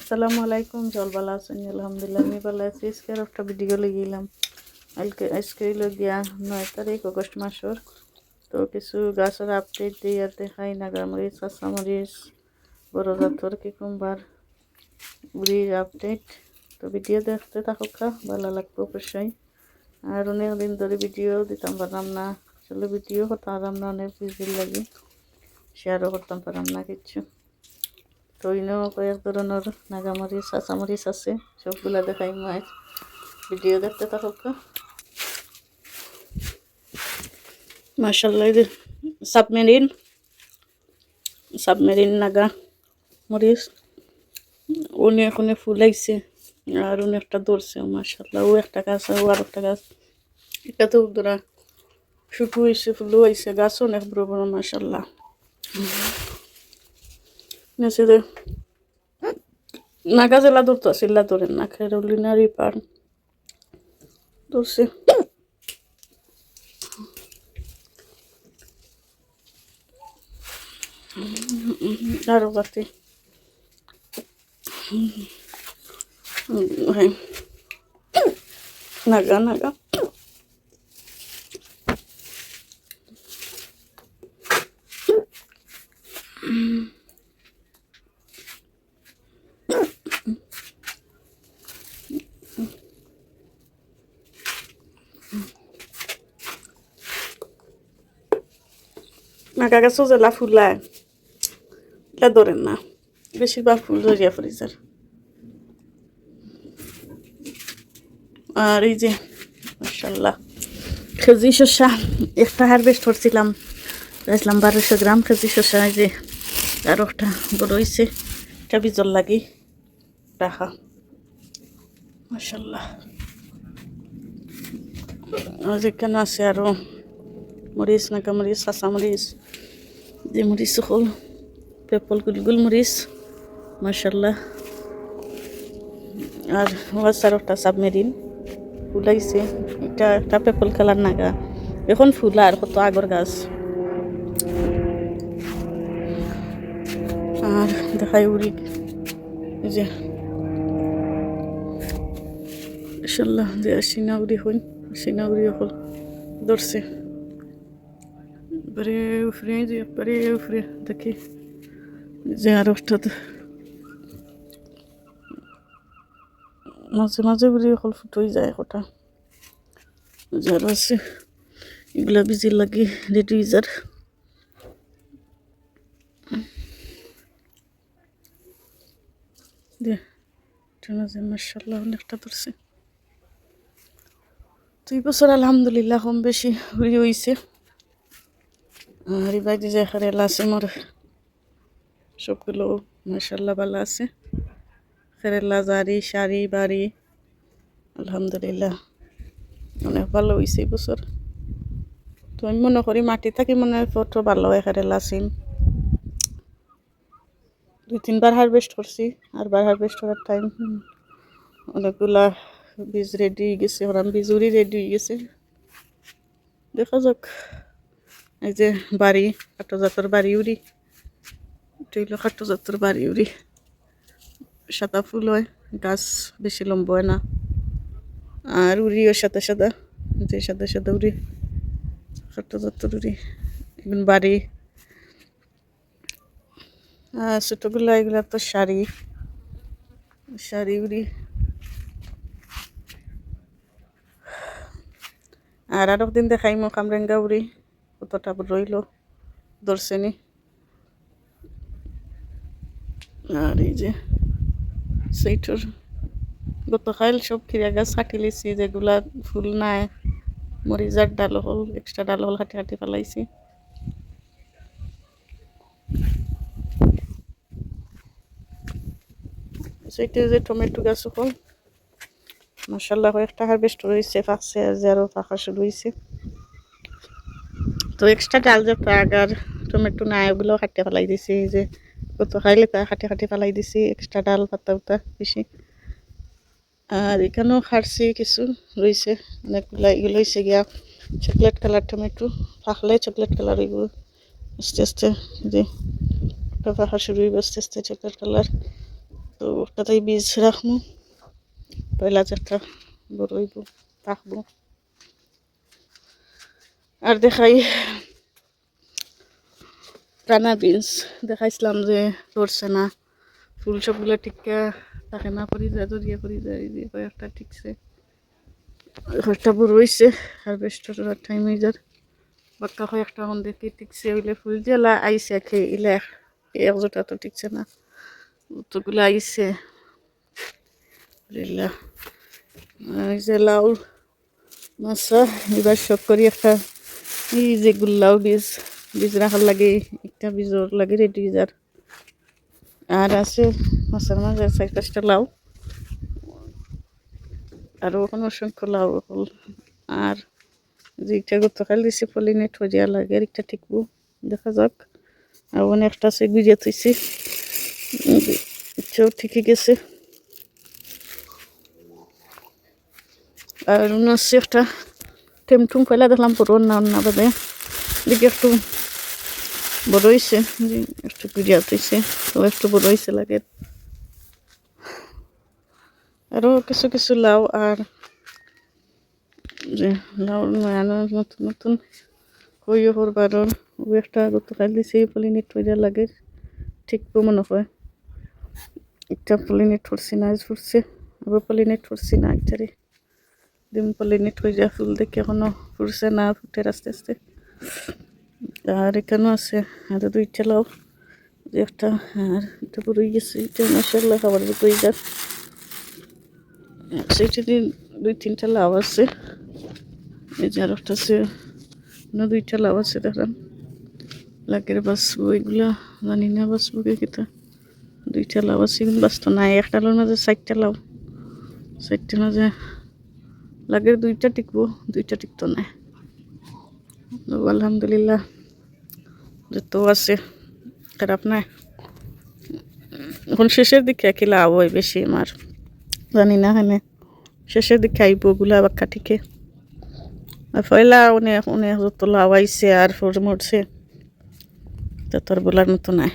আসসালামু আলাইকুম। জল ভালো আছেন? আলহামদুলিল্লাহ আমি ভালো আছি। আজকে আর একটা ভিডিও লেগেলাম। আজকে হইল গিয়া 9 তারিখ আগস্ট মাসের। তো কিছু গাছের আপডেট দিয়ে আর দেখাই। নাগামরিচ, কাঁচামরিচ, বড় জাতর কিকুম্বার, বুড়ির আপডেট। তো ভিডিও দেখতে থাকুক, ভালো লাগবে অবশ্যই। আর অনেক দিন ধরে ভিডিও দিতাম পারলাম না, আসলে ভিডিও করতাম না, অনেক বিজি লাগে, শেয়ারও করতাম পারলাম না কিচ্ছু। তো ইনেও কয়েক ধরনের নাগামরিচ, কাঁচামরিচ আছে, সবগুলা দেখাই মাছ। ভিডিও দেখতে থাকুক। মাশাআল্লাহ, সাবমেরিন নাগা মরিচ অনেক অনেক ফুল আইছে আর অনেকটা ধরছে। মাশাআল্লাহ, ও একটা গাছ ও আর একটা গাছ, এটা তো ধরা শুকু হয়েছে, ফুলও হয়েছে, গাছ অনেক বড় বড়। মাশাআল্লাহ, নাগা জেলা ধরতো, সিল্লা ধরেন না, ক্যারোলিনা রিপার ধরছে। আরো বাতি নাগা নাগা নাগা গাছও জেলা ফুলায়, এটা ধরেন না, বেশিরভাগ ফুল ধরিয়া ফ্রিজার। আর এই যে মাশাআল্লাহ খেজি শসা, একটা হারভেস্ট করছিলাম, রাখলাম 1200 গ্রাম খেজি শসা। এই যে আর একটা বড় হয়েছে, এটা বিজল লাগি রাখা। মাশাআল্লাহ, যেখানে আছে আরো মরিচ, নাগা মরিচ, কাঁচা মরিচ, যে মরিচ হল পেপল গুলগুল মরিচ। মাশাআল্লাহ, আর আর একটা সাবমেরিন ফুলাইছে, এটা একটা পেপল কালার নাগা, এখন ফুলা আর কত আগর গাছ। আর দেখাই উড়ি, এই যে মাশাআল্লাহ, যে সিনাউরি হইন, সিনাউরি হল ধরছে একবারে উফরে, যে একবারে উফরে দেখি যে আর একটা মাঝে মাঝে উড়ি হল ফুটই যায় কটা, যার আছে এগুলা বিজি লাগে রেডিউজার। মাশাআল্লাহ অনেকটা ধরছে। 2 বছর আলহামদুলিল্লাহ কম বেশি উড়ি হয়েছে। আর এই বাইরে যে খেরেলা আছে মোর, সবগুলো মাশাআল্লাহ ভালো আছে। খেরেলা, জারি, শাড়ি, বাড়ি আলহামদুলিল্লাহ অনেক ভালো হয়েছে এই বছর। তো আমি মনে করি মাটি থাকি মনে হয় ফটো ভালো হয়। খেরেলা সিম 2-3 বার হারভেস্ট করছি, আর বার হারভেস্ট করার টাইম অনেকগুলা বীজ রেডি হয়ে গেছে, ওরাম বীজ উড়ি রেডি হয়ে গেছে। দেখা যাক। এই যে বাড়ি, খাটো জাতর বাড়ি উড়ি, এটা হইল খাটো জাতর বাড়ি উড়ি, সাদা ফুল হয়, গাছ বেশি লম্বা হয় না, আর উড়িও সাদা সাদা, যে সাদা সাদা উড়ি, খাটো জাতর উড়ি। এখন বাড়ি ছোটগুলা, এগুলা তো শাড়ি, শাড়ি উড়ি। আর একদিন দেখাই মো কামরেঙ্গা উড়ি, কতটা রইল ধরছেনি। আর এই যে সেইটার গতকাল সব খিরা গাছ কাটি লিছি, যেগুলা ফুল নাই, মরিচার ডাল হল, এক্সট্রা ডাল হল কাটি কাটি ফেলাইছি। সেইটা যে টমেটো গাছ হল মাশাআল্লাহ কয়েকটা হারভেস্ট রয়েছে, পাকছে, আর যে আরো পাকা শুরু হয়েছে। তো এক্সট্রা ডাল যে আগার টমেটো নাই, ওগুলো কাটতে ফেলাই দিছি। এই যে কত খাইলে তা কাটি কাটি ফেলাই দিছি, এক্সট্রা ডাল পাতা উতা বেশি। আর এখানেও খাটছি কিছু রয়েছে অনেকগুলা, এগুলো হয়েছে গিয়া চকলেট কালার টমেটো, পাকলে চকলেট কালার, এগুলো আস্তে আস্তে যে পাকা শুরু হইব, আস্তে আস্তে চকলেট কালার। তো একটাতেই বীজ রাখবো, পয়লা একটা বড় হইব, থাকবো। আর দেখাই টানা বিনস দেখাইছিলাম যে ধরছে না, ফুল সবগুলো টিকা থাকে না, পরি যায় দরিয়া পরি যায়, এই যে কয়েকটা ঠিকছে, কয়েকটা বড় হয়েছে, হারভেস্টার টাইম হয়ে যার বাক্কা কয়েকটা এখন দেখি ঠিকছে, ওইলে ফুল জেলা আইসে খেয়ে ইলে এক জোটা তো ঠিকছে না, অতগুলো আইসে। এই যে লাউ মাছা এবার শখ করি একটা, এই যে গুল্লাও বীজ বীজ রাখার লাগে, একটা বীজর লাগে রেডি যার। আর আছে মাছের মাঝে 4-5টা লাউ, আরও ওখানে অসংখ্য লাউ হল। আর যেটা গতকাল দিছে পলিনেট হয়ে যাওয়া লাগে, আর একটা ঠিকবো, দেখা যাক। আর অনেকটা আছে গুজিয়া থইছি, ইচ্ছাও ঠিকই গেছে। আর আছে একটা টেমটুম ফেলা দেখলাম পুরো না বাদে, দিকে একটু বড় হয়েছে, একটু গুজিয়া থইছে, তো একটু বড় হয়েছে লাগে। আরও কিছু কিছু লাউ, আর যে লাউ নতুন নতুন কইও করবারর, ও একটা গতকাল দিছে পলিনেট হয়ে যাওয়া লাগে, ঠিকবো মনে হয়। একটা পলিনেট করছি না, ফুটছে, আবার পলিনেট করছি না, একটারে ডিম পলিনেট হয়ে যায়, ফুল দেখে এখনো ফুটছে না, ফুটে আস্তে আস্তে। আর এখানেও আছে আর 2টা লাউ, যে একটা আর এটা পুরোই গেছে, এটা মাশাআল্লাহ খাবার মতোই যার। সেইটা দিন 2-3টা লাউ আছে, এই যে আর একটা আছে, 2টা লাউ আছে দেখলাম, লাগের বাঁচবো এগুলা জানি না, বাঁচবো কে কিতা। 2টা লাউ আছে কিন্তু বাঁচত নাই, একটা লাউর মাঝে 4টা লাউ, 4টার মাঝে লাগের 2টা টিকবো, 2টা টিকতো না। আলহামদুলিল্লাহ যত আছে খারাপ নাই। এখন শেষের দিকে কি লাভ হয় বেশি আমার জানি না, এখানে শেষের দিকে আইব ওগুলা বাক্কা ঠিকে। আর পয়লা অনেক অনেক যত লাভ আইছে আর মরছে, তা তোর বলার মতো নাই।